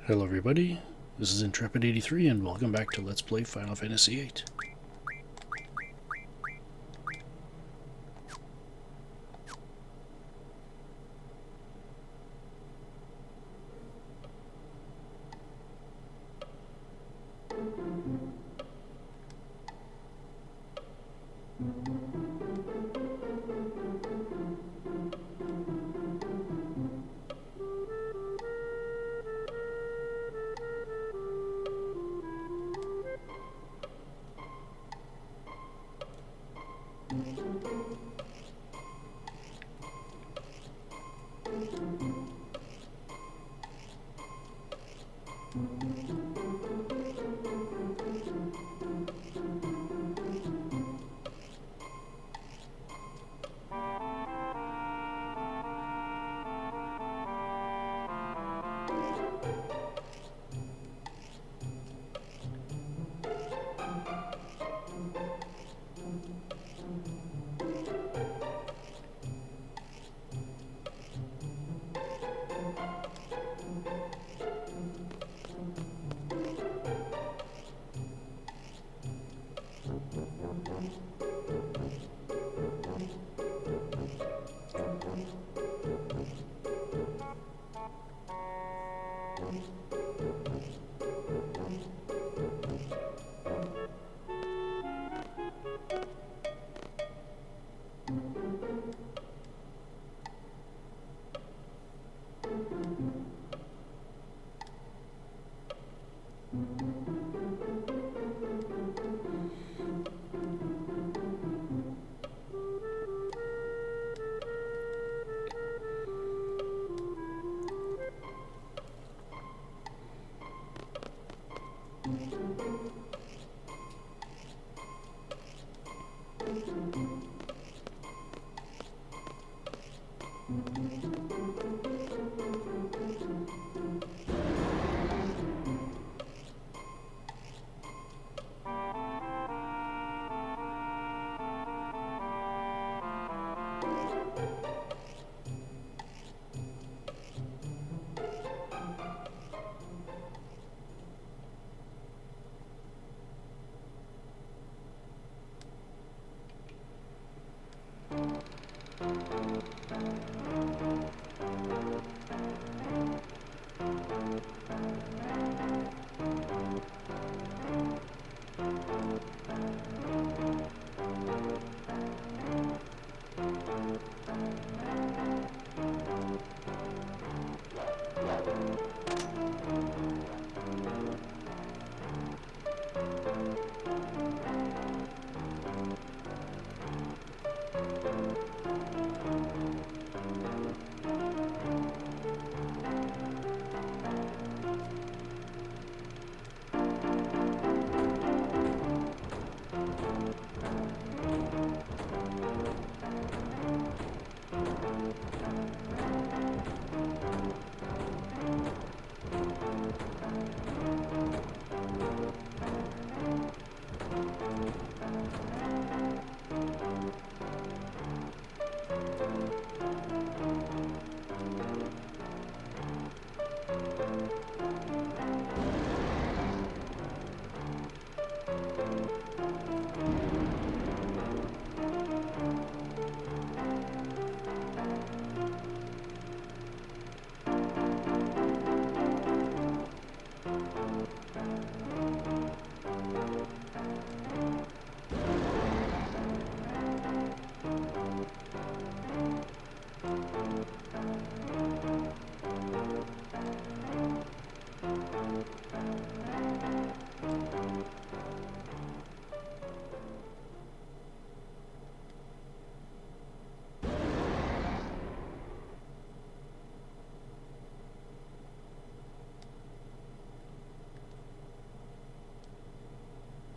Hello everybody, this is Intrepid83 and welcome back to Let's Play Final Fantasy VIII.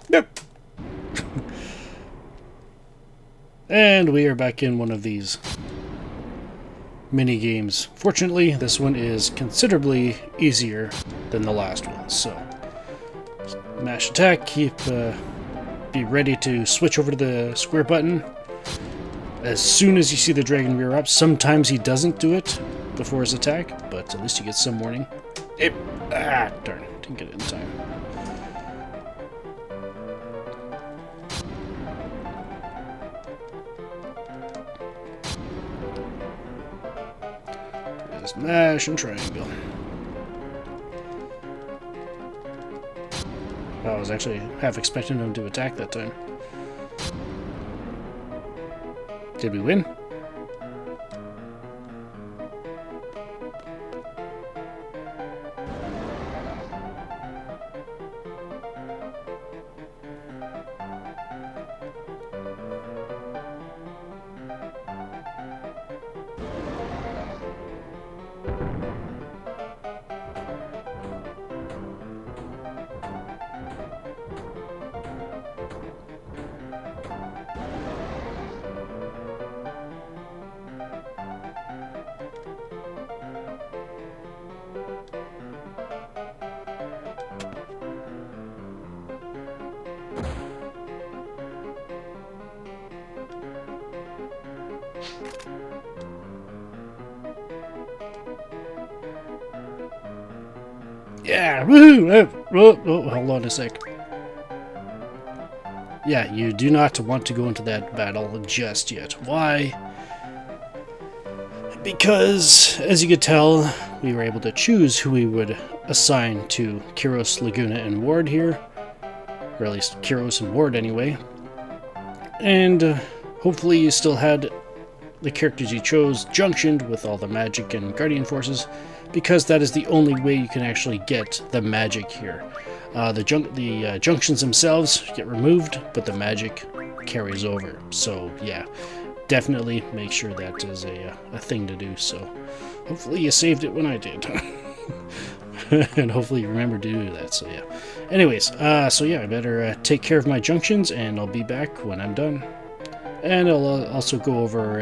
Yep. And we are back in one of these mini games. Fortunately, this one is considerably easier than the last one. So, mash attack, be ready to switch over to the square button as soon as you see the dragon rear up. Sometimes he doesn't do it before his attack, but at least you get some warning. Darn. Didn't get it in time. Just mash and triangle. I was actually half expecting him to attack that time. Did we win? Yeah, woohoo! Hold on a sec. Yeah, you do not want to go into that battle just yet. Why? Because, as you could tell, we were able to choose who we would assign to Kiros, Laguna, and Ward here. Or at least Kiros and Ward anyway. And hopefully you still had the characters you chose junctioned with all the magic and guardian forces, because that is the only way you can actually get the magic here. The junctions themselves get removed, but the magic carries over. So yeah, definitely make sure that is a thing to do. So hopefully you saved it when I did. And hopefully you remember to do that. So yeah. Anyways, so yeah, I better take care of my junctions, and I'll be back when I'm done. And I'll also go over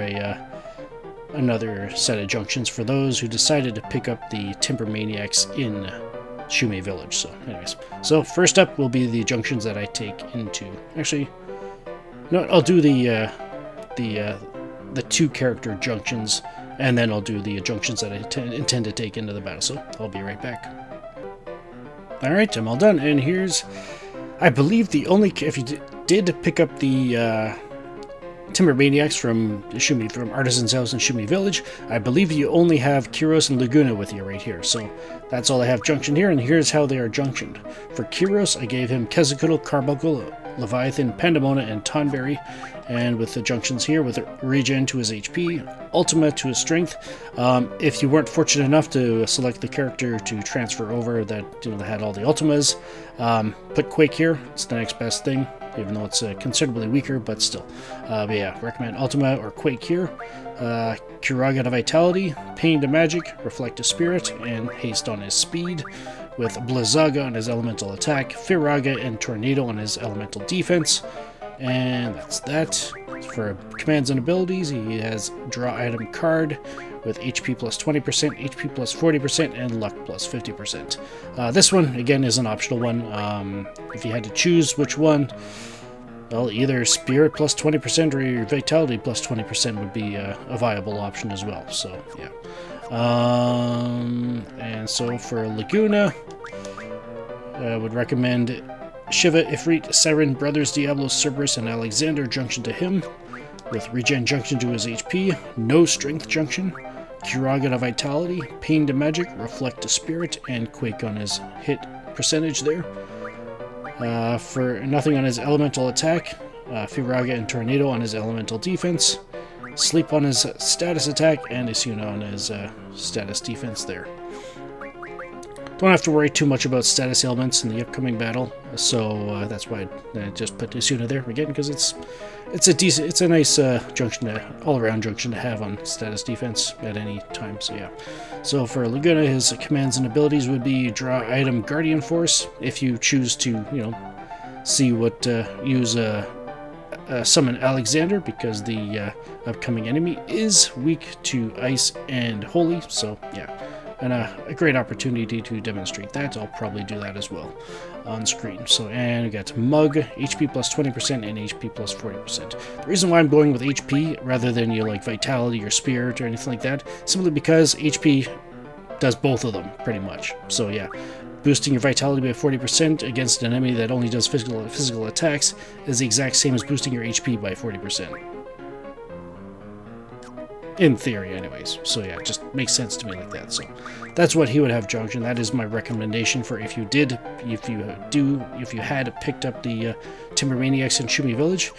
another set of junctions for those who decided to pick up the Timber Maniacs in Shumei Village. So anyways, so first up will be the junctions that I take into... Actually, no, I'll do the two character junctions, and then I'll do the junctions that I intend to take into the battle. So I'll be right back. Alright, I'm all done, and here's... I believe the only... If you did pick up the... Timber Maniacs from Artisan's House in Shumei Village, I believe you only have Kiros and Laguna with you right here. So that's all I have junctioned here, and here's how they are junctioned. For Kiros, I gave him Quetzalcoatl, Carbuncle, Leviathan, Pandemona, and Tonberry, and with the junctions here, with regen to his HP, Ultima to his strength. If you weren't fortunate enough to select the character to transfer over that that had all the Ultimas, put Quake here. It's the next best thing, even though it's considerably weaker, but still. But yeah, recommend Ultima or Quake here. Kiraga to Vitality, Pain to Magic, Reflect to Spirit, and Haste on his speed, with Blizzaga on his elemental attack, Firaga and Tornado on his elemental defense. And that's that. For commands and abilities, he has Draw Item card with HP plus 20%, HP plus 40%, and Luck plus 50%. This one, again, is an optional one. If you had to choose which one, well, either Spirit plus 20% or your Vitality plus 20% would be a viable option as well. So, yeah. And so for Laguna, I would recommend Shiva, Ifrit, Siren, Brothers, Diablo, Cerberus, and Alexander junction to him, with Regen junction to his HP, no Strength junction, Kiraga to Vitality, Pain to Magic, Reflect to Spirit, and Quake on his hit percentage there. For nothing on his elemental attack, Firaga and Tornado on his elemental defense, Sleep on his status attack, and Isuna on his status defense there. Don't have to worry too much about status ailments in the upcoming battle, so that's why I just put Isuna there again, because it's a nice all-around junction to have on status defense at any time. So yeah. So for Laguna, his commands and abilities would be Draw Item Guardian Force. If you choose to, see what use summon Alexander, because the upcoming enemy is weak to Ice and Holy. So yeah. And a great opportunity to demonstrate that. I'll probably do that as well on screen. So, and we got Mug, HP plus 20% and HP plus 40%. The reason why I'm going with HP rather than Vitality or Spirit or anything like that, simply because HP does both of them, pretty much. So yeah, boosting your vitality by 40% against an enemy that only does physical attacks is the exact same as boosting your HP by 40%. In theory, anyways. So yeah, it just makes sense to me like that. So that's what he would have junction. That is my recommendation for if you had picked up the Timber Maniacs in Shumi Village.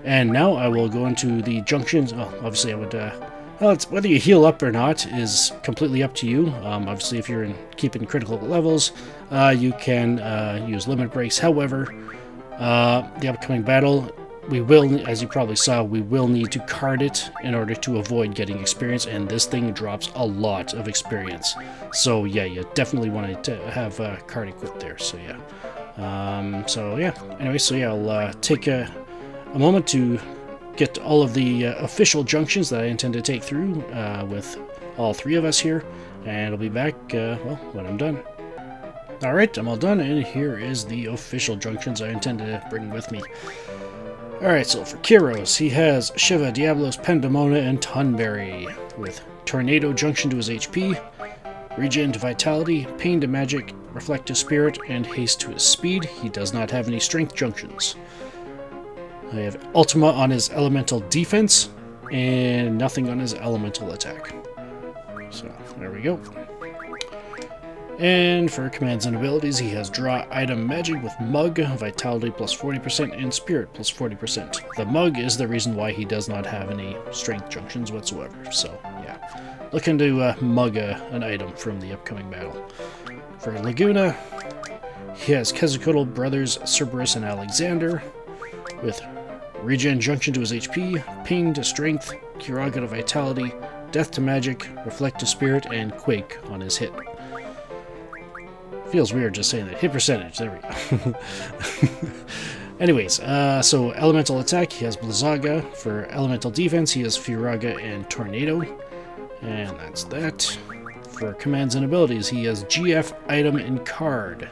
And now I will go into the junctions. Oh, obviously I would... well, it's, whether you heal up or not is completely up to you. Obviously, if you're keeping critical levels, you can use limit breaks. However, the upcoming battle, we will, as you probably saw, we will need to card it in order to avoid getting experience, and this thing drops a lot of experience. So yeah, you definitely want to have card equipped there. So yeah. Anyway, so yeah, I'll take a moment to get all of the official junctions that I intend to take through with all three of us here, and I'll be back, well, when I'm done. Alright, I'm all done, and here is the official junctions I intend to bring with me. Alright, so for Kyros, he has Shiva, Diablos, Pandemona, and Tunberry, with Tornado Junction to his HP, Regen to Vitality, Pain to Magic, Reflect to Spirit, and Haste to his Speed. He does not have any Strength junctions. I have Ultima on his Elemental Defense, and nothing on his Elemental Attack. So, there we go. And for commands and abilities, he has Draw Item Magic with Mug, Vitality plus 40%, and Spirit plus 40%. The Mug is the reason why he does not have any Strength junctions whatsoever, so yeah. Looking to mug an item from the upcoming battle. For Laguna, he has Quetzalcoatl Brothers, Cerberus, and Alexander, with Regen Junction to his HP, Pain to Strength, Kiraga to Vitality, Death to Magic, Reflect to Spirit, and Quake on his hit. Feels weird just saying that. Hit percentage, there we go. Anyways, so Elemental Attack, he has Blizzaga. For Elemental Defense, he has Firaga and Tornado. And that's that. For commands and abilities, he has GF, Item, and Card,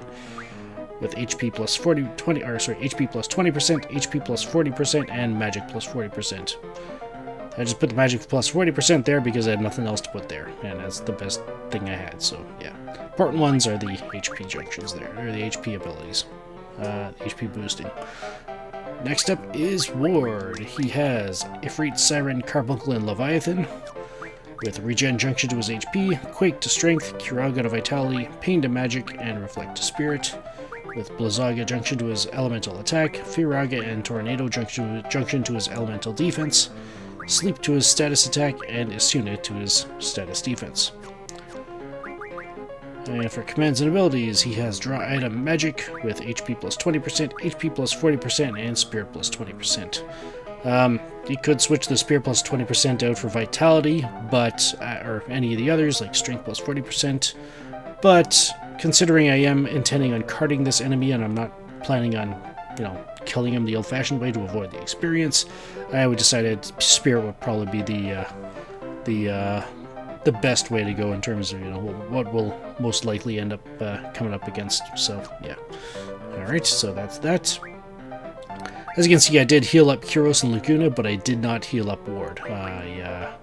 with HP plus HP plus 20%, HP plus 40%, and Magic plus 40%. I just put the Magic plus 40% there because I had nothing else to put there, and that's the best thing I had, so yeah. Important ones are the HP junctions there, or the HP abilities, HP boosting. Next up is Ward. He has Ifrit, Siren, Carbuncle, and Leviathan, with Regen Junction to his HP, Quake to Strength, Kiraga to Vitality, Pain to Magic, and Reflect to Spirit, with Blizzaga Junction to his Elemental Attack, Firaga and Tornado Junction to his Elemental Defense, Sleep to his Status Attack, and Isuna to his Status Defense. And for commands and abilities, he has Draw Item Magic with HP plus 20%, HP plus 40%, and Spirit plus 20%. You could switch the Spirit plus 20% out for Vitality, but or any of the others, like Strength plus 40%, but considering I am intending on carding this enemy and I'm not planning on, killing him the old-fashioned way to avoid the experience, I would decided Spirit would probably be the best way to go in terms of, what will most likely end up coming up against. So, yeah. Alright, so that's that. As you can see, I did heal up Kyros and Laguna, but I did not heal up Ward. I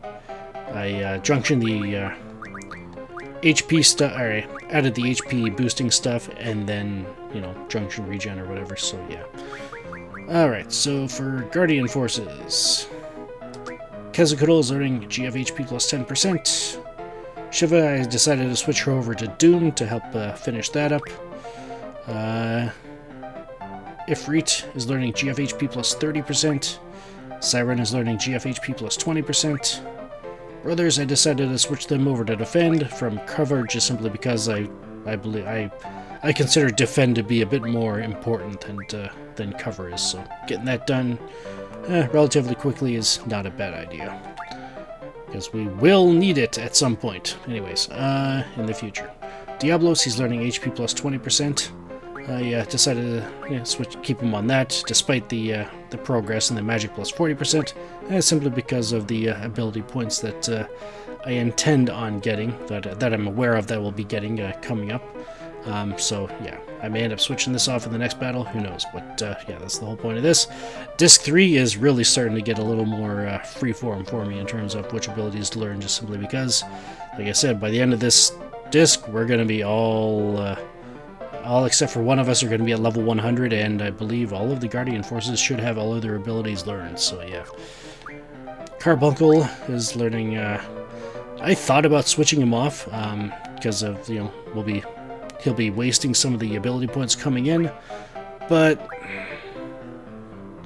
junctioned the HP stuff, or added the HP boosting stuff, and then, junction regen or whatever, so yeah. Alright, so for Guardian Forces, Quetzalcoatl is learning GF HP plus 10%. Shiva, I decided to switch her over to Doom to help finish that up. Ifrit is learning GF HP plus 30%. Siren is learning GF HP plus 20%. Brothers, I decided to switch them over to Defend from Cover just simply because I consider Defend to be a bit more important than Cover is, so getting that done relatively quickly is not a bad idea, because we will need it at some point. Anyways, in the future. Diablos, he's learning HP plus 20%. I decided to keep him on that, despite the progress and the Magic plus 40%, simply because of the ability points that I intend on getting, that I'm aware of that we'll be getting coming up. So yeah, I may end up switching this off in the next battle, who knows, but yeah, that's the whole point of this. Disc 3 is really starting to get a little more freeform for me in terms of which abilities to learn, just simply because, like I said, by the end of this disc, we're going to be all except for one of us are going to be at level 100, and I believe all of the Guardian Forces should have all of their abilities learned, so yeah. Carbuncle is learning, I thought about switching him off, because of, you know, he'll be wasting some of the ability points coming in, but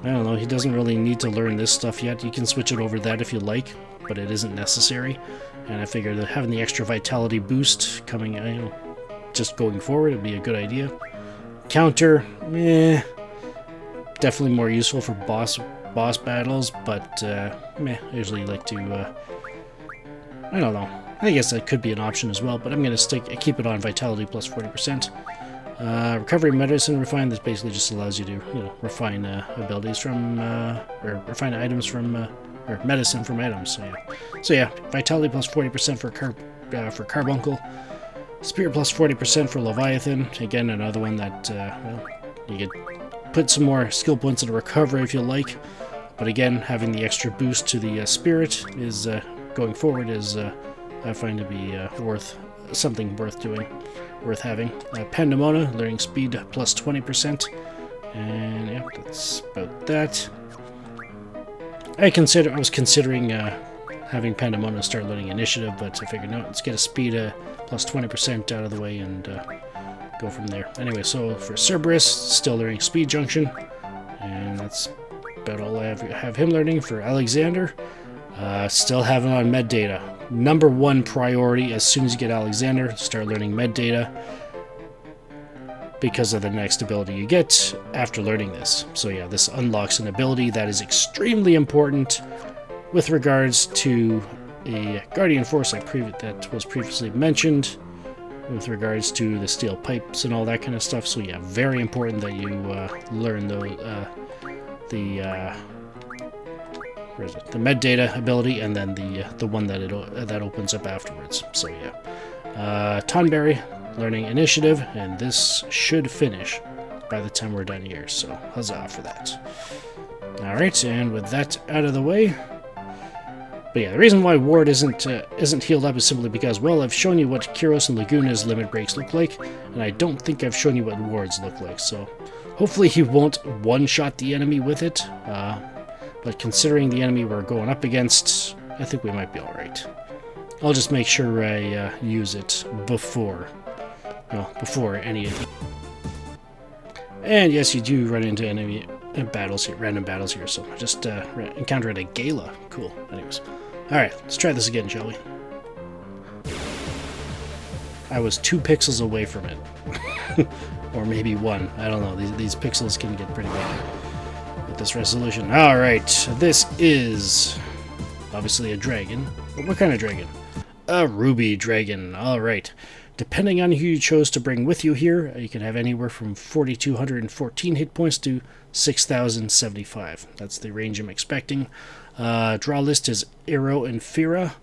I don't know, he doesn't really need to learn this stuff yet. You can switch it over that if you like, but it isn't necessary, and I figured that having the extra vitality boost coming, you know, just going forward, it'd be a good idea. Counter, definitely more useful for boss battles, but I usually like to, I don't know. I guess that could be an option as well, but I'm gonna keep it on vitality plus 40%. Recovery medicine refine. This basically just allows you to, you know, refine abilities from, or refine items from, or medicine from items. So yeah, vitality plus 40% for Carbuncle. Spirit plus 40% for Leviathan. Again, another one that, well, you could put some more skill points into recovery if you like. But again, having the extra boost to the Spirit is, going forward, is, I find to be something worth doing, worth having. Pandemona, learning speed plus 20%. And yeah, that's about that. I was considering having Pandemona start learning initiative, but I figured, no, let's get a speed plus 20% out of the way and go from there. Anyway, so for Cerberus, still learning Speed Junction, and that's about all I have him learning. For Alexander, still having on med data. Number one priority as soon as you get Alexander, start learning med data, because of the next ability you get after learning this. So yeah, this unlocks an ability that is extremely important with regards to a Guardian Force that was previously mentioned, with regards to the steel pipes and all that kind of stuff. So yeah, very important that you learn the med data ability, and then the one that opens up afterwards. So yeah, Tonberry learning initiative, and this should finish by the time we're done here. So huzzah for that! All right, and with that out of the way. But yeah, the reason why Ward isn't healed up is simply because, well, I've shown you what Kyros and Laguna's limit breaks look like, and I don't think I've shown you what Ward's look like, so hopefully he won't one-shot the enemy with it, but considering the enemy we're going up against, I think we might be alright. I'll just make sure I use it before any of. And yes, you do run into enemy battles here, random battles here, so I just encountered a Gala. Cool. Anyways. Alright, let's try this again, shall we? I was 2 pixels away from it. Or maybe 1. I don't know. These pixels can get pretty big with this resolution. Alright, this is obviously a dragon. What kind of dragon? A ruby dragon. Alright. Depending on who you chose to bring with you here, you can have anywhere from 4,214 hit points to 6,075. That's the range I'm expecting. Draw list is Aero and Fira.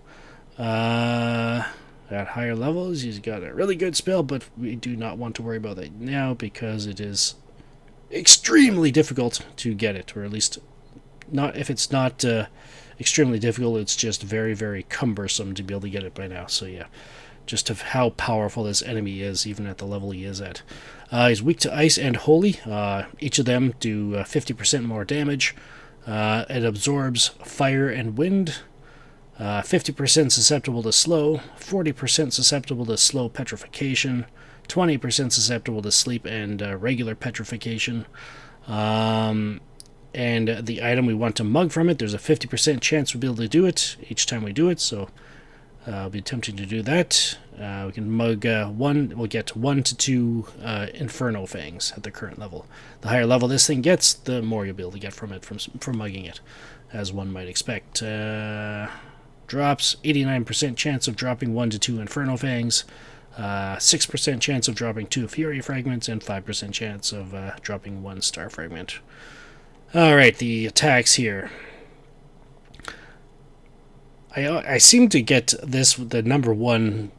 At higher levels, he's got a really good spell, but we do not want to worry about that now because it is extremely difficult to get it, or at least not. If it's not extremely difficult, it's just very, very cumbersome to be able to get it by now. So yeah, just of how powerful this enemy is, even at the level he is at. He's weak to ice and holy. Each of them do 50% more damage. It absorbs fire and wind. 50% susceptible to slow. 40% susceptible to slow petrification. 20% susceptible to sleep and regular petrification. And the item we want to mug from it, there's a 50% chance we'll be able to do it each time we do it, so I'll be attempting to do that. We can mug we'll get 1 to 2 Inferno Fangs at the current level. The higher level this thing gets, the more you'll be able to get from it from mugging it, as one might expect. Drops, 89% chance of dropping 1 to 2 Inferno Fangs, 6% chance of dropping 2 Fury Fragments, and 5% chance of dropping 1 Star Fragment. Alright, the attacks here. I seem to get this, the number 1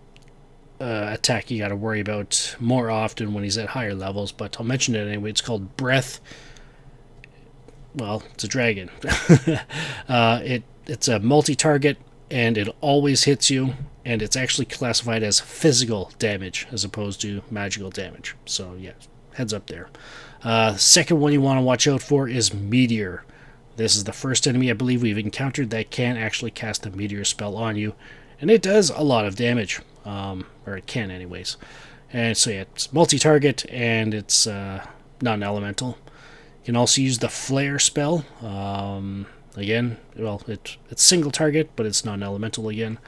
attack you gotta worry about more often when he's at higher levels, but I'll mention it anyway. It's called Breath. Well, it's a dragon. It's a multi-target and it always hits you, and it's actually classified as physical damage as opposed to magical damage. So yeah, heads up there. Second one you want to watch out for is Meteor. This is the first enemy I believe we've encountered that can actually cast a Meteor spell on you, and it does a lot of damage, or it can anyways. And so yeah, it's multi-target, and it's non-elemental. You can also use the Flare spell. Again, well, it's single target, but it's non-elemental again.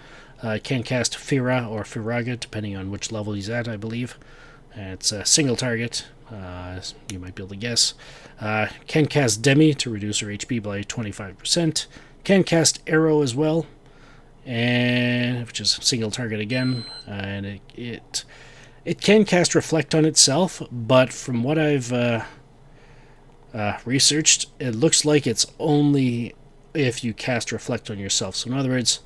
It can cast Fira or Firaga, depending on which level he's at, I believe. And it's a single target, you might be able to guess. Can cast Demi to reduce her HP by 25%. Can cast Arrow as well, and which is single target again. And it can cast Reflect on itself, but from what I've researched, it looks like it's only if you cast Reflect on yourself. So in other words,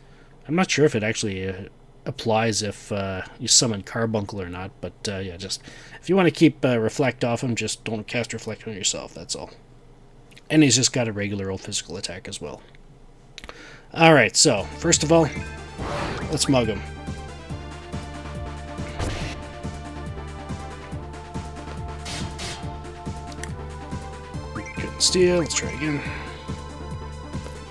I'm not sure if it actually applies if you summon Carbuncle or not, but yeah, just if you want to keep Reflect off him, just don't cast Reflect on yourself, that's all. And he's just got a regular old physical attack as well. Alright, so first of all, let's mug him. Couldn't steal, let's try again.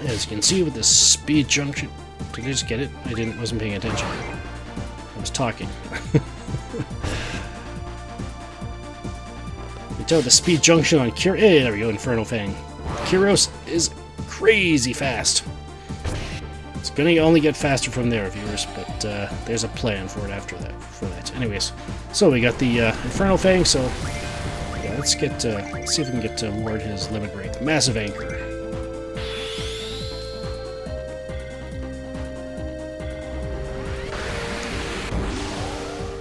As you can see with this speed junction, did I just get it? I wasn't paying attention. I was talking. You tell the speed junction on Kyros. Hey, there we go, Inferno Fang. Kyros is crazy fast. It's gonna only get faster from there, viewers, but there's a plan for it after that. Anyways, so we got the Inferno Fang. So yeah, let's see if we can get to ward his limit break. Massive Anchor.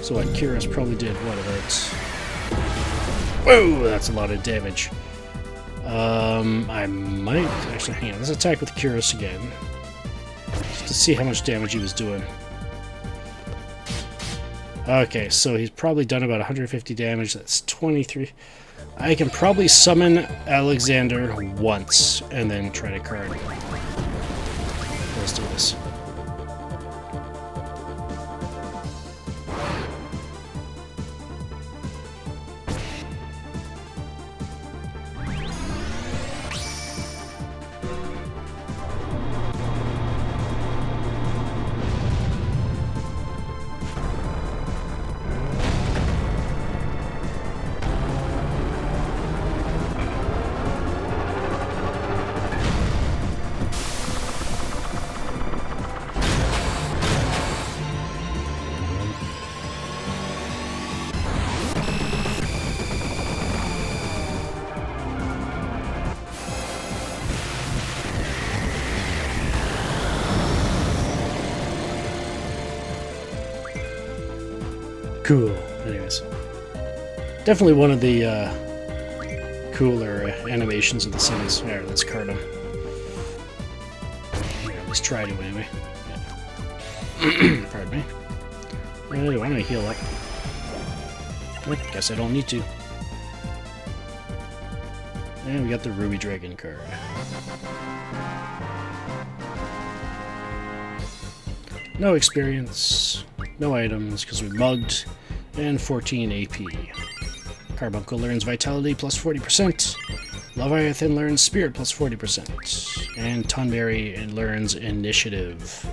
So what, Kyros probably did, what, about... Whoa, that's a lot of damage. I might... Actually, hang on, let's attack with Kyros again. Just to see how much damage he was doing. Okay, so he's probably done about 150 damage, that's 23... I can probably summon Alexander once, and then try to card. Let's do this. Cool. Anyways, definitely one of the cooler animations of The Sims. Alright, let's card him. Let's try to anyway. Yeah. Pardon me. Do I want to heal up? I guess I don't need to. And we got the Ruby Dragon card. No experience, no items because we mugged, and 14 AP. Carbuncle learns Vitality plus 40%. Leviathan learns Spirit plus 40%. And Tonberry learns Initiative.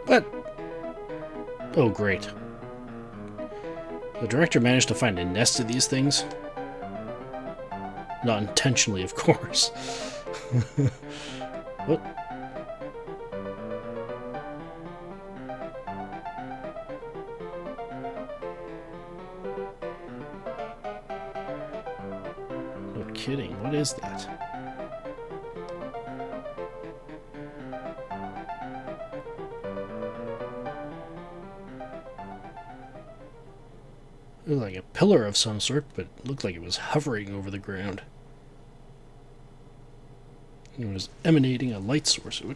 But... oh, great. The director managed to find a nest of these things. Not intentionally, of course. What? No kidding, what is that? It looked like a pillar of some sort, but it looked like it was hovering over the ground. It was emanating a light source. It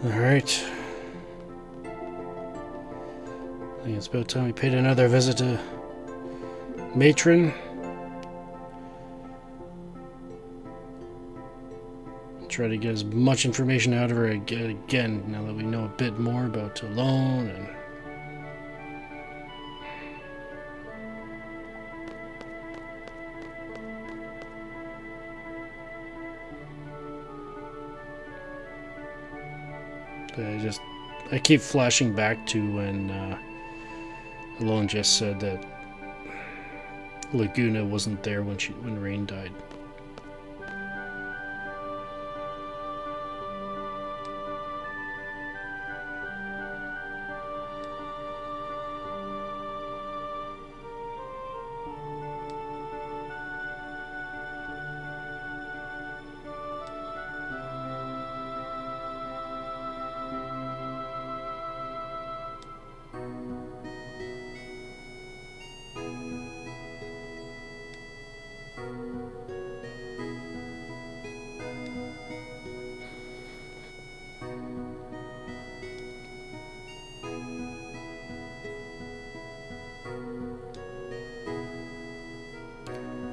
Alright. I think it's about time we paid another visit to Matron. Try to get as much information out of her again, now that we know a bit more about Alone and... I keep flashing back to when Alone just said that Laguna wasn't there when Rain died.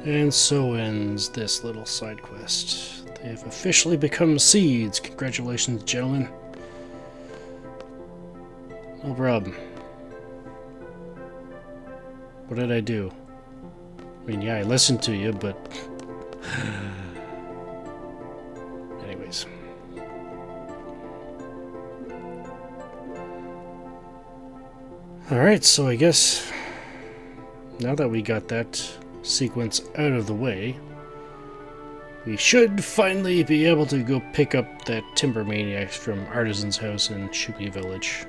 And so ends this little side quest. They have officially become seeds. Congratulations, gentlemen. No problem. What did I do? I mean, yeah, I listened to you, but... Anyways. Alright, so I guess... now that we got that sequence out of the way, we should finally be able to go pick up that timber maniac from Artisan's house in Shuki Village.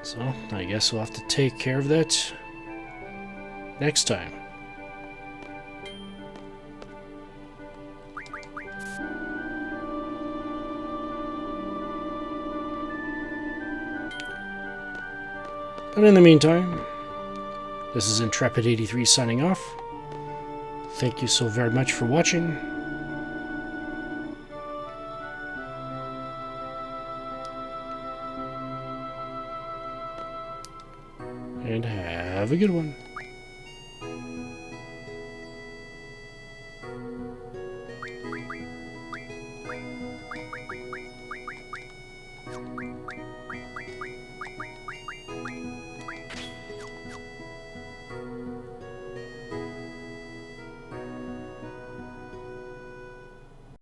So, I guess we'll have to take care of that next time. But in the meantime, this is Intrepid83 signing off. Thank you so very much for watching. And have a good one.